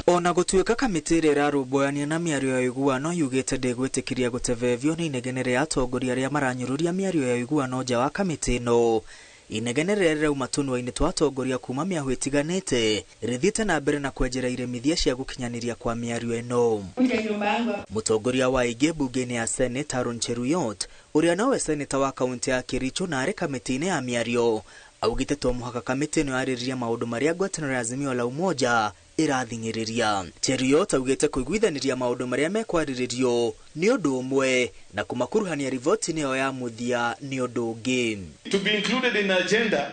Ona gutuika kamiti rira rũmbũyania na mĩario ya ũiguano yugĩte ndĩgwĩtĩkĩria gũtebebio nĩ inegene rĩa atongoria arĩa maranyũrũria mĩario ya ũiguano nja wa kamiti ĩno. Inegene rĩrĩa rĩrauma tũnua-inĩ twa atongoria kuma mĩahũ ĩtiganĩte rĩthiĩte na mbere na kwenjera iremithia cia gũkinyanĩria kwa mĩario ĩno. Mũtongoria wa aingĩ mbunge-inĩ ya Sen Cheruiyot, ũrĩa nowe seneta wa kaunti ya Kericho na arĩ kamiti-inĩ ya mĩario, augĩte to mũhaka kamiti ĩno yarĩrĩria maũndũ marĩa ngwatanĩro ya Azimio la Umoja irathing'ĩrĩria. Cheruiyot augĩte kũiguithanĩria maũndũ marĩa mekwarĩrĩrio nĩ ũndũ ũmwe na kũmakuruhania riboti-inĩ ĩyo ya mũthia nĩ ũndũ ũngĩ. To be included in the agenda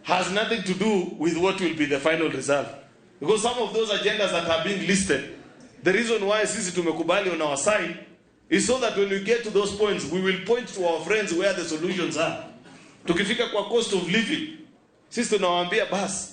has nothing to do with what will be the final result, because some of those agendas that are being listed, the reason why sisi tumekubali on our side is so that when we get to those points we will point to our friends where the solutions are. Tukifika kwa cost of living, sisi tunawaambia basi,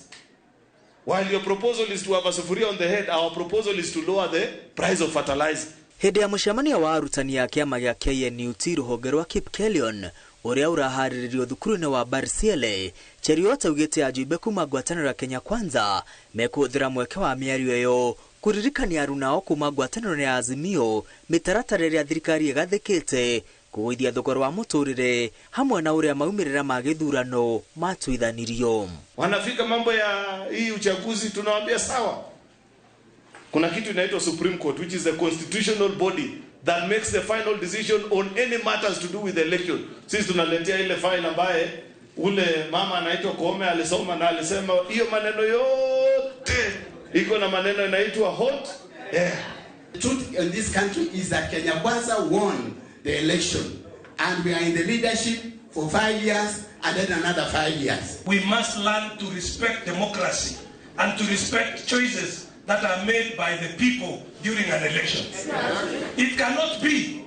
while your proposal is to have a sufuria on the head, our proposal is to lower the price of fertilizer. Hĩndĩ ya mũcemanio wa arutani ya kĩama gĩa KNUT rũhonge rwa Kipkelion ũrĩa ũraharĩrĩrio thukuru-inĩ wa Barsiele, Cheruiyot augĩte ajumbe kuma ngwatanĩro ya Kenya Kwanza mekũhũthĩra mweke wa mĩario ĩyo kũririkania aruna ao kuma ngwatanĩro ya Azimio mĩtaratara ĩrĩa thirikari ĩgathĩkĩte kũgũithia thogora wa mũtũrĩre hamwe na ũrĩa maumĩrĩra ma gĩthurano matuithanirio. Wanafika mambo ya hii uchaguzi, tunawaambia sawa. Kuna kitu inaitwa Supreme Court, which is the constitutional body that makes the final decision on any matters to do with the election. Sisi tunaletea ile file ambaye ule mama anaitwa Koome alisoma na alisema hiyo maneno yote iko na maneno inaitwa hot. The truth in this country is that Kenya Kwanza won the election and we are in the leadership for 5 years and then another 5 years. We must learn to respect democracy and to respect choices that are made by the people during an election. It cannot be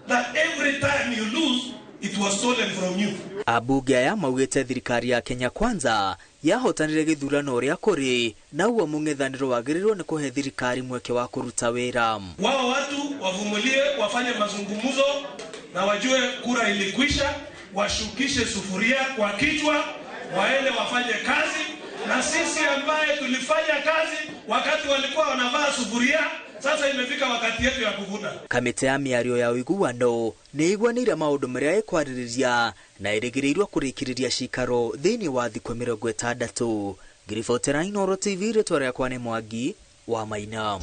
that every time you lose, it was stolen from you. Abunge aya maugĩte thirikari ya Kenya Kwanza yahotanire gĩthurano ũrĩa kũrĩ na uo mũng'ethanĩro wagĩrĩirwo nĩ kũhe thirikari mweke wa kũruta wĩra. Wao watu wavumilie, wafanye mazungumzo na wajue kura ilikwisha, washukishe sufuria kwa kichwa, waende wafanye kazi, na sisi ambaye tulifanya kazi wakati walikuwa wanavaa sufuria, sasa imefika wakati yetu ya kuvuna. Kamiti ya mĩario ya ũiguano nĩ iguanĩire maũndũ marĩa ĩkwarĩrĩria na ĩrĩgĩrĩirwo kũrĩkĩrĩria cikaro thĩinĩ wa thikũ 60. Ngiribotera Inooro TV, rĩtwa rĩakwa nĩ Mwangi wa Maina.